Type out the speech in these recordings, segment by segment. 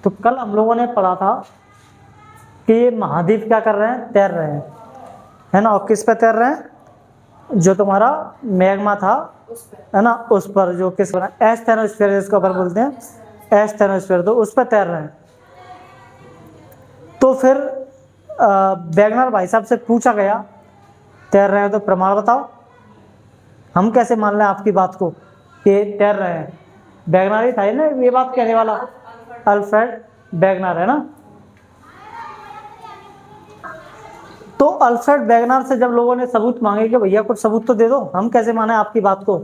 तो कल हम लोगों ने पढ़ा था कि ये महाद्वीप क्या कर रहे हैं, तैर रहे हैं, है ना। और किस पे तैर रहे हैं? जो तुम्हारा मैग्मा था, है ना, उस पर, जो किस पर, एस्थेनोस्फीयर जिसको अपन बोलते हैं, एस्थेनोस्फीयर, तो उस पर तैर रहे हैं। तो फिर वैगनर भाई साहब से पूछा गया, तैर रहे हैं तो प्रमाण बताओ, हम कैसे मान लें आपकी बात को कि तैर रहे हैं। वैगनर ही था ना ये बात कहने वाला, अल्फ्रेड वैगनर, है ना। तो अल्फ्रेड वैगनर से जब लोगों ने सबूत मांगे कि भैया कुछ सबूत तो दे दो, हम कैसे माने आपकी बात को,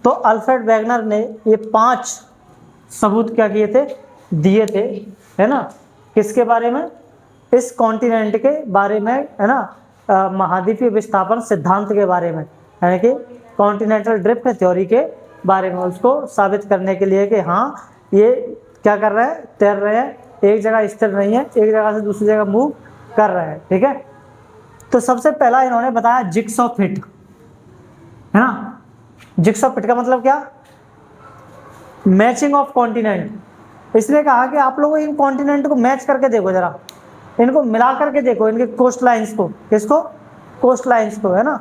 तो अल्फ्रेड वैगनर ने ये 5 सबूत क्या किए थे, दिए थे, है ना। किसके बारे में? इस कॉन्टिनेंट के बारे में, है ना, महाद्वीपीय विस्थापन सिद्धांत के बारे में, यानी कि कॉन्टिनेंटल ड्रिफ्ट थ्योरी के बारे में, उसको साबित करने के लिए कि हाँ ये क्या कर रहे हैं, तैर रहे हैं, एक जगह स्थिर नहीं है, एक जगह से दूसरी जगह मूव कर रहे हैं, ठीक है। तो सबसे पहला इन्होंने बताया जिग्सॉ फिट, है ना। जिग्सॉ फिट का मतलब क्या? Matching of continent. इसलिए कहा कि आप लोग इन कॉन्टिनेंट को मैच करके देखो, जरा इनको मिला करके देखो, इनके कोस्ट लाइंस को, किसको? कोस्ट लाइंस को, है ना।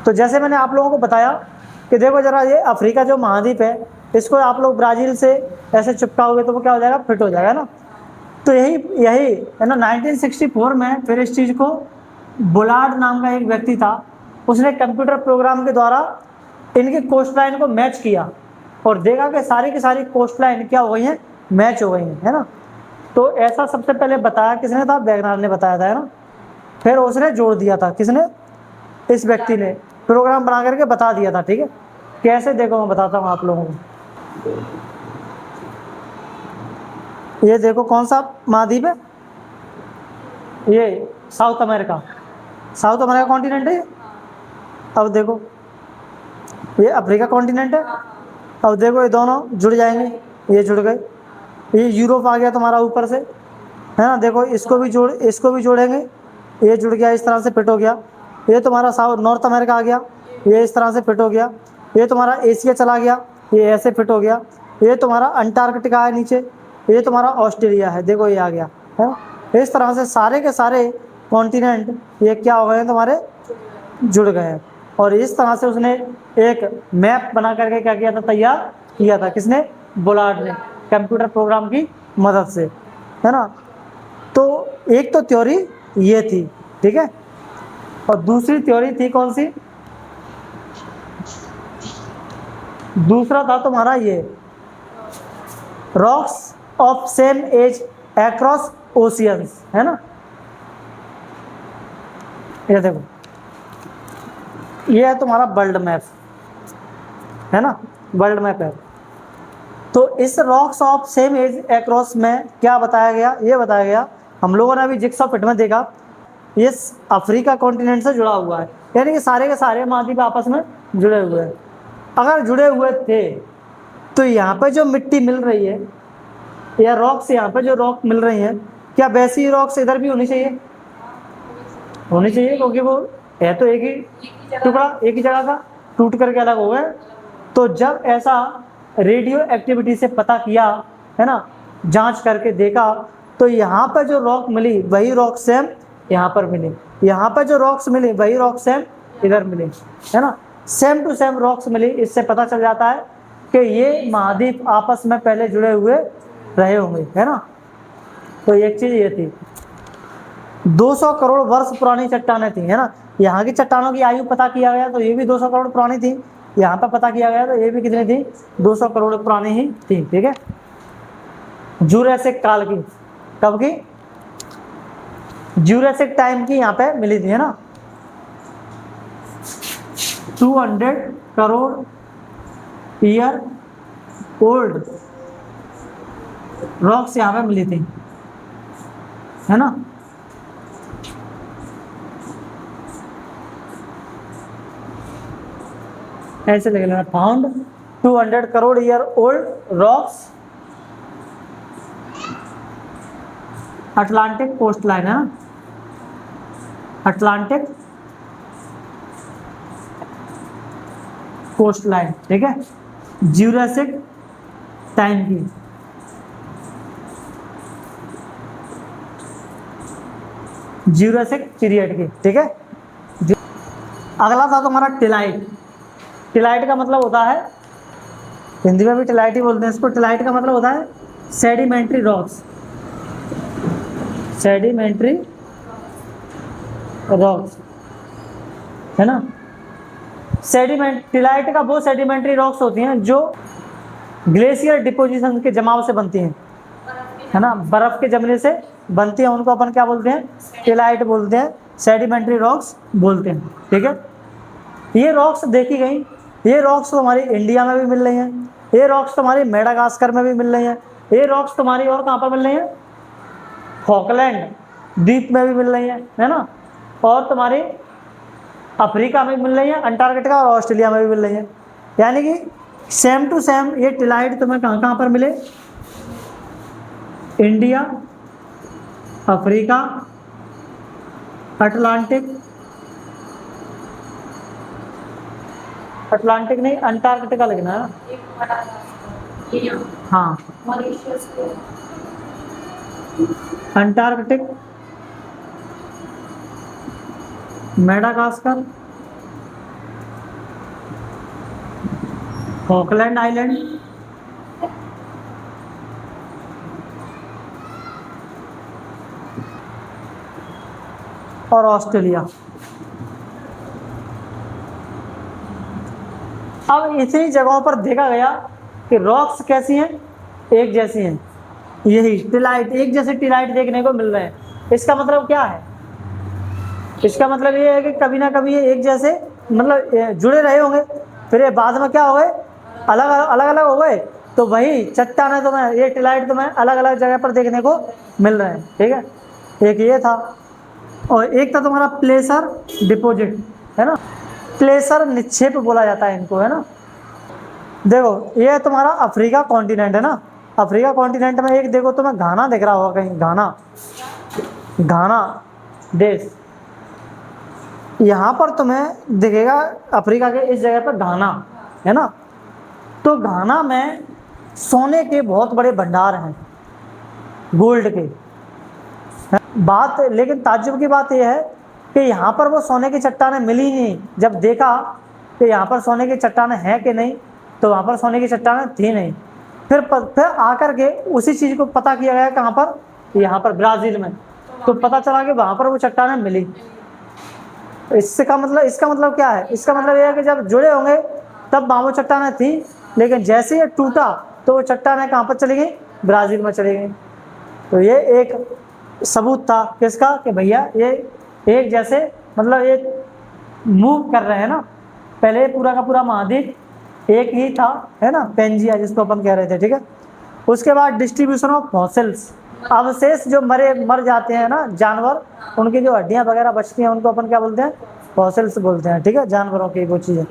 तो जैसे मैंने आप लोगों को बताया कि देखो जरा, ये अफ्रीका जो महाद्वीप है, इसको आप लोग ब्राजील से ऐसे चिपकाओगे तो वो क्या हो जाएगा, फिट हो जाएगा ना। तो यही है ना, 1964 में फिर इस चीज को बुलार्ड नाम का एक व्यक्ति था, उसने कंप्यूटर प्रोग्राम के द्वारा इनकी कोस्ट लाइन को मैच किया और देखा कि सारी की सारी कोस्ट लाइन क्या हो गई हैं, मैच हो गई हैं, है ना। तो ऐसा सबसे पहले बताया किसने था? वैगनर ने बताया था, है ना। फिर उसने जोड़ दिया था, किसने? इस व्यक्ति ने प्रोग्राम बना करके बता दिया था, ठीक है। कैसे? देखो मैं बताता हूँ आप लोगों को। ये देखो कौन सा महाद्वीप है, ये south America, south America continent है। अब देखो ये अफ्रीका कॉन्टिनेंट है। अब देखो ये दोनों जुड़ जाएंगे, ये जुड़ गए, ये यूरोप आ गया तुम्हारा ऊपर से, है ना। देखो इसको भी जोड़ेंगे, ये जुड़ गया, इस तरह से फिट हो गया। ये तुम्हारा साउथ नॉर्थ अमेरिका आ गया, ये इस तरह से फिट हो गया। ये तुम्हारा एशिया चला गया, ये ऐसे फिट हो गया। ये तुम्हारा अंटार्कटिका है नीचे, ये तुम्हारा ऑस्ट्रेलिया है, देखो ये आ गया, है। इस तरह से सारे के सारे कॉन्टिनेंट ये क्या हो गए हैं, तुम्हारे जुड़ गए हैं। और इस तरह से उसने एक मैप बना करके क्या किया था, तैयार किया था, किसने? बुलार्ड ने, कंप्यूटर प्रोग्राम की मदद से, है ना। तो एक तो थ्योरी ये थी, ठीक है। और दूसरी थ्योरी थी कौन सी? दूसरा था तुम्हारा ये rocks of same age across oceans, है ना। ये देखो, ये है तुम्हारा वर्ल्ड मैप, है ना, वर्ल्ड मैप है। तो इस rocks of same age across में क्या बताया गया? ये बताया गया, हम लोगों ने अभी जिग्सॉ फिट में देखा, ये अफ्रीका कॉन्टिनेंट से जुड़ा हुआ है, यानी कि सारे के सारे महाद्वीप आपस में जुड़े हुए हैं। अगर जुड़े हुए थे तो यहाँ पे जो मिट्टी मिल रही है या रॉक्स, यहाँ पे जो रॉक मिल रही हैं, क्या वैसी रॉक्स इधर भी होनी चाहिए? होनी चाहिए, क्योंकि वो है तो एक ही टुकड़ा, एक ही जगह का, टूट करके अलग हो गए। तो जब ऐसा रेडियो एक्टिविटी से पता किया, है ना, जांच करके देखा, तो यहाँ पर जो रॉक मिली वही रॉक सेम यहाँ पर मिली, यहाँ पर जो रॉक्स मिली वही रॉक सेम इधर मिली, है ना। सेम टू सेम रॉक्स मिली। इससे पता चल जाता है कि ये महाद्वीप आपस में पहले जुड़े हुए रहे होंगे, है ना। तो एक चीज ये थी, 200 करोड़ वर्ष पुरानी चट्टानें थी, है ना। यहाँ की चट्टानों की आयु पता किया गया तो ये भी 200 करोड़ पुरानी थी, यहाँ पर पता किया गया तो ये भी कितनी थी? 200 करोड़ पुरानी ही थी, ठीक है। जूरासिक काल की, कब की? जूरासिक टाइम की यहाँ पे मिली थी, है ना। 200 करोड़ ईयर ओल्ड रॉक्स यहाँ पे मिली थी, है ना। ऐसे लिख लेना, found 200 crore year old rocks Atlantic coast line, है ना, अटलांटिक कोस्ट लाइन, ठीक है, ज्यूरासिक टाइम की। ज्यूरासिक पीरियड के, ठीक है। अगला था तुम्हारा टिलाइट। टिलाइट का मतलब होता है, हिंदी में भी टिलाइट ही बोलते हैं इसको, टिलाइट का मतलब होता है सेडिमेंट्री रॉक्स, सेडिमेंट्री रॉक्स, है ना। टिलाइट का वो सेडिमेंट्री रॉक्स होती हैं जो ग्लेशियर डिपोजिशन के जमाव से बनती हैं, है ना, बर्फ के जमने से बनती है, उनको अपन क्या बोलते हैं, टिलाइट बोलते हैं, सेडिमेंट्री रॉक्स बोलते हैं, ठीक है। ये रॉक्स देखी गई, ये रॉक्स हमारी इंडिया में भी मिल रही हैं, ये रॉक्स तुम्हारी मेडागास्कर में भी मिल रही हैं, ये रॉक्स तुम्हारी और कहाँ पर मिल रही हैं, फॉकलैंड द्वीप में भी मिल रही है ना, और तुम्हारी अफ्रीका में भी मिल रही है, अंटार्कटिका और ऑस्ट्रेलिया में भी मिल रही है। यानी कि सेम टू सेम ये टिलाइट तुम्हें कहाँ कहाँ पर मिले, इंडिया, अफ्रीका, अटलांटिक नहीं, अंटार्कटिका लिखना है, हाँ, अंटार्कटिक, मेडागास्कर, फॉकलैंड आइलैंड, और ऑस्ट्रेलिया। अब इतनी जगहों पर देखा गया कि रॉक्स कैसी हैं, एक जैसी हैं, यही टिलाइट, एक जैसे टिलाइट देखने को मिल रहे हैं। इसका मतलब क्या है, इसका मतलब ये है कि कभी ना कभी ये एक जैसे मतलब जुड़े रहे होंगे, फिर ये बाद में क्या हो गए, अलग अलग हो गए, तो वही चट्टानें तुम्हें, ये टिलाइट तुम्हें अलग अलग जगह पर देखने को मिल रहे हैं, ठीक है। एक ये था, और एक था तुम्हारा प्लेसर डिपॉजिट, है ना, प्लेसर निक्षेप बोला जाता है इनको, है ना। देखो ये तुम्हारा अफ्रीका कॉन्टिनेंट है ना, अफ्रीका कॉन्टिनेंट में एक देखो तुम्हें घाना दिख रहा होगा कहीं, घाना देश, यहाँ पर तुम्हें दिखेगा अफ्रीका के इस जगह पर घाना, है ना। तो घाना में सोने के बहुत बड़े भंडार हैं, गोल्ड के। बात लेकिन ताज्जुब की बात यह है कि यहाँ पर वो सोने की चट्टानें मिली नहीं। जब देखा कि यहाँ पर सोने की चट्टानें हैं कि नहीं, तो वहाँ पर सोने की चट्टानें थी नहीं। फिर आकर के उसी चीज़ को पता किया गया कहाँ पर, यहाँ पर ब्राज़ील में, तो पता चला कि वहाँ पर वो चट्टानें मिली। इसका मतलब क्या है, इसका मतलब यह है कि जब जुड़े होंगे तब वहाँ वो चट्टानें थी, लेकिन जैसे ये टूटा तो वो चट्टानें कहाँ पर चली गई, ब्राज़ील में चली गई। तो ये एक सबूत था किसका, कि भैया ये एक जैसे मतलब ये मूव कर रहे हैं ना। पहले पूरा का पूरा महाद्वीप एक ही था, है ना, पेंजिया जिसको अपन कह रहे थे, ठीक है। उसके बाद डिस्ट्रीब्यूशन ऑफ फॉसिल्स, अवशेष जो मर जाते हैं ना जानवर, उनकी जो हड्डियां वगैरह बचती हैं उनको अपन क्या बोलते हैं, फॉसिल्स बोलते हैं, ठीक है, जानवरों की वो चीज़ें।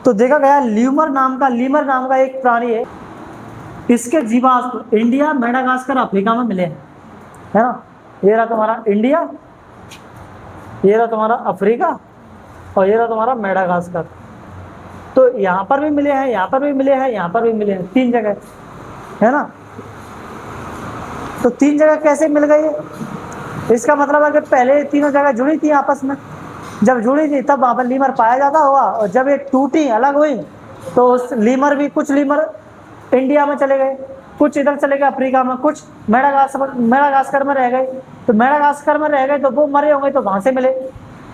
तो देखा गया लीमर नाम का एक प्राणी है, इसके जीवाश्म इंडिया, मेडागास्कर, अफ्रीका में मिले हैं, है ना। ये रहा तुम्हारा इंडिया, ये रहा तुम्हारा अफ्रीका, और ये रहा तुम्हारा मेडागास्कर। तो यहाँ पर भी मिले हैं, यहाँ पर भी मिले हैं, यहाँ पर भी मिले हैं, 3 जगह, है ना। तो 3 जगह कैसे मिल गई, इसका मतलब है कि पहले तीनों जगह जुड़ी थी आपस में, जब जुड़ी थी तब वहाँ पर लीमर पाया जाता होगा, और जब ये टूटी अलग हुई तो उस लीमर भी, कुछ लीमर इंडिया में चले गए, कुछ इधर चले गए अफ्रीका में, कुछ मेडागास्कर में रह गए। तो मेडागास्कर में रह गए तो वो मरे होंगे तो वहाँ से मिले,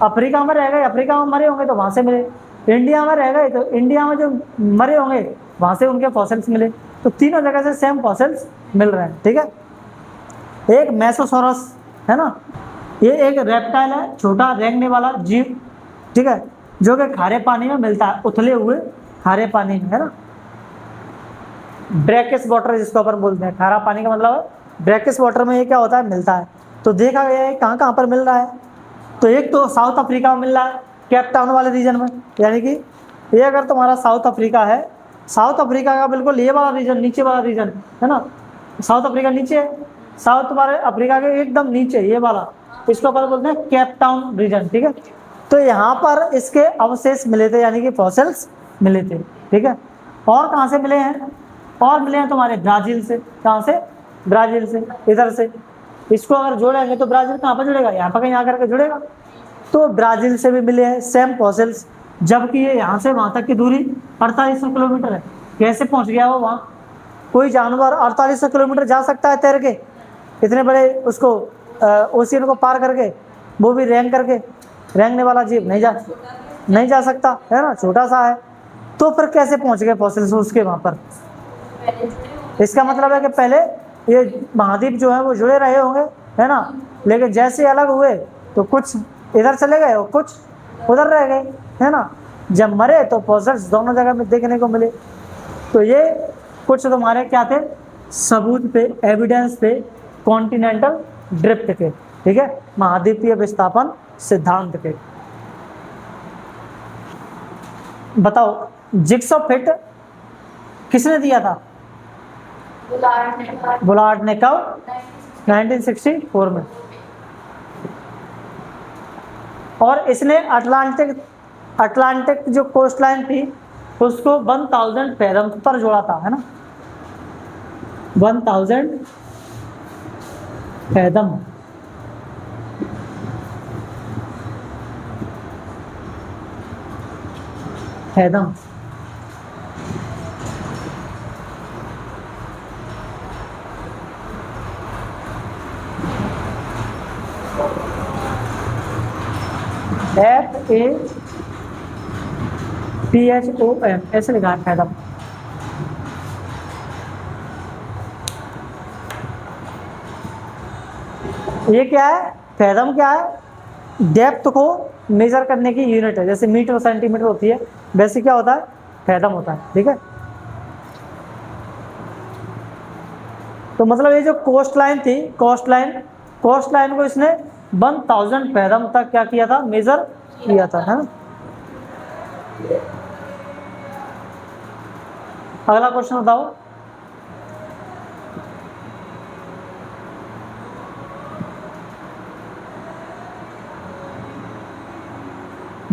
अफ्रीका में रह गए, अफ्रीका में मरे होंगे तो वहाँ से मिले, इंडिया में रह गए तो इंडिया में जो मरे होंगे वहाँ से उनके फॉसिल्स मिले। तो तीनों जगह से सेम फॉसिल्स मिल रहे हैं, ठीक है। एक मेसोसॉरस है ना, ये एक रेप्टाइल है, छोटा रेंगने वाला जीव, ठीक है, जो कि खारे पानी में मिलता है, उथले हुए खारे पानी में, है ना। ब्रैकिश वाटर जिसको अपन बोलते हैं, खारा पानी का मतलब ब्रैकिश वाटर में ये क्या होता है, मिलता है। तो देखा गया है कहाँ कहाँ पर मिल रहा है, तो एक तो साउथ अफ्रीका में मिल रहा है, केप टाउन वाले रीजन में। यानी कि ये अगर तुम्हारा साउथ अफ्रीका है, साउथ अफ्रीका का बिल्कुल ये वाला रीजन, नीचे वाला रीजन, है ना, साउथ अफ्रीका नीचे है, साउथ तुम्हारे अफ्रीका के एकदम नीचे ये वाला, इसको अपन बोलते हैं केप टाउन रीजन, ठीक है। तो यहाँ पर इसके अवशेष मिले थे, यानी कि फॉसिल्स मिले थे, ठीक है। और कहाँ से मिले हैं, और मिले हैं तुम्हारे ब्राज़ील से, कहाँ से, ब्राज़ील से, इधर से, इसको अगर जोड़ेंगे तो ब्राजील कहाँ पर जुड़ेगा, यहाँ पर कहीं आकर के जुड़ेगा। तो ब्राजील से भी मिले हैं सेम फॉसिल्स, जबकि ये यहाँ से वहां तक की दूरी 4800 किलोमीटर है। कैसे पहुंच गया वो वहां? कोई जानवर 4800 किलोमीटर जा सकता है तैर के, इतने बड़े उसको ओशियन को पार करके, वो भी रेंगने वाला जीव नहीं जा सकता है ना, छोटा सा है। तो फिर कैसे पहुंच गए फॉसिल्स उसके वहां पर? इसका मतलब है कि पहले ये महाद्वीप जो है वो जुड़े रहे होंगे, है ना, लेकिन जैसे अलग हुए तो कुछ इधर चले गए और कुछ उधर रह गए, है ना। जब मरे तो फॉसिल्स दोनों जगह में देखने को मिले। तो ये कुछ तुम्हारे क्या थे, सबूत पे, एविडेंस पे कॉन्टिनेंटल ड्रिफ्ट के, ठीक है, महाद्वीपीय विस्थापन सिद्धांत के। बताओ जिग्स ऑफ फिट किसने दिया था? बुलार्ड ने कब? 1964 में। और इसने अटलांटिक जो कोस्ट लाइन थी उसको 1000 फैथम पर जोड़ा था, है ना, 1000 फैथम। FATHOM ऐसे लिखा है फैथम। ये क्या है? फैथम क्या है? डेप्थ को मेजर करने की यूनिट है। जैसे मीटर सेंटीमीटर होती है, वैसे क्या होता है? फैथम होता है, ठीक है। तो मतलब ये जो कोस्ट लाइन थी, कोस्ट लाइन को इसने 1000 फैथम तक क्या किया था? मेजर किया था, है ना। अगला क्वेश्चन बताओ।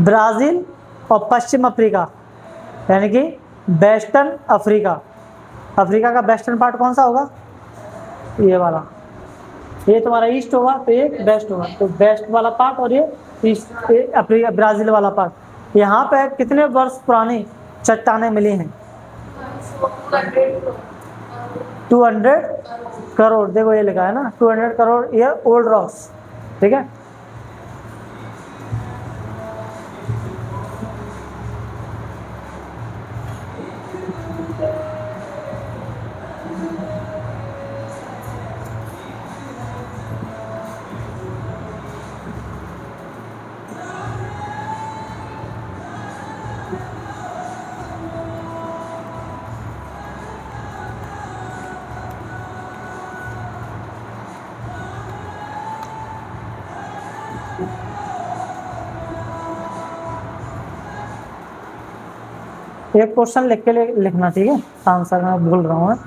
ब्राजील और पश्चिम अफ्रीका, यानी कि वेस्टर्न अफ्रीका, अफ्रीका का वेस्टर्न पार्ट कौन सा होगा? ये वाला। ये तुम्हारा ईस्ट होगा तो ये वेस्ट होगा, तो वेस्ट वाला पार्ट और ये ईस्ट, ये अफ्रीका ब्राजील वाला पार्ट। यहाँ पे कितने वर्ष पुरानी चट्टानें मिली हैं? 200 करोड़। देखो ये लिखा है ना, 200 करोड़ ईयर ओल्ड रॉक्स, ठीक है। एक क्वेश्चन लिख के लिखना, ठीक है, आंसर मैं भूल रहा हूँ।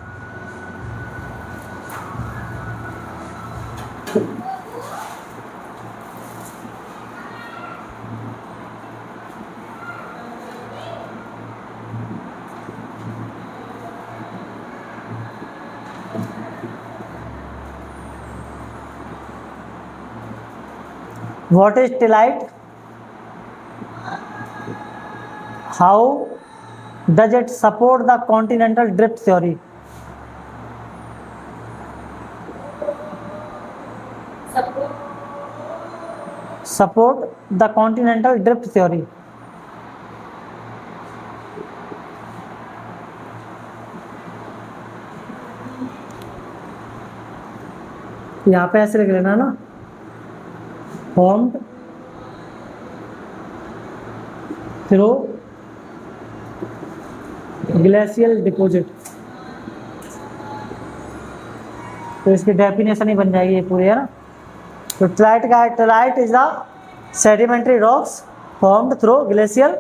What is tillite? How does it support the continental drift theory? Support the continental drift theory. यहाँ पे ऐसे लिख लेना ना, formed through ग्लेशियल डिपोजिट। तो इसकी डेफिनेशन ही बन जाएगी ये पूरी, है ना। तो टिलाइट का है, tillite is the sedimentary rocks formed through glacial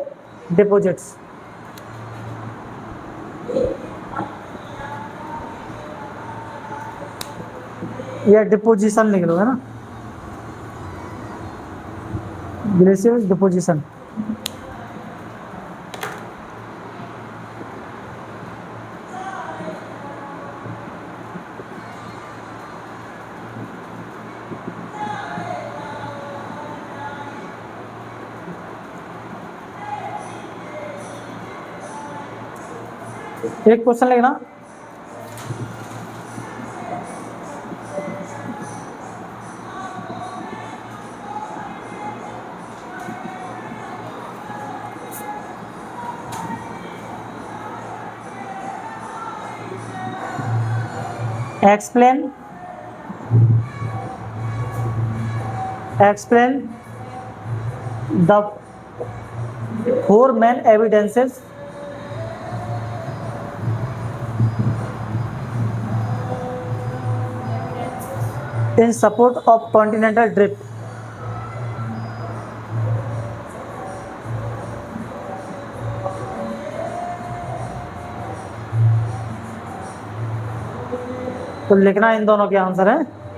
deposits. ये डिपोजिशन लिख लो, है ना, ग्लेशियल डिपोजिशन। एक क्वेश्चन लिखना, explain the four main evidences in support of continental drift. तो लिखना इन दोनों के आंसर हैं।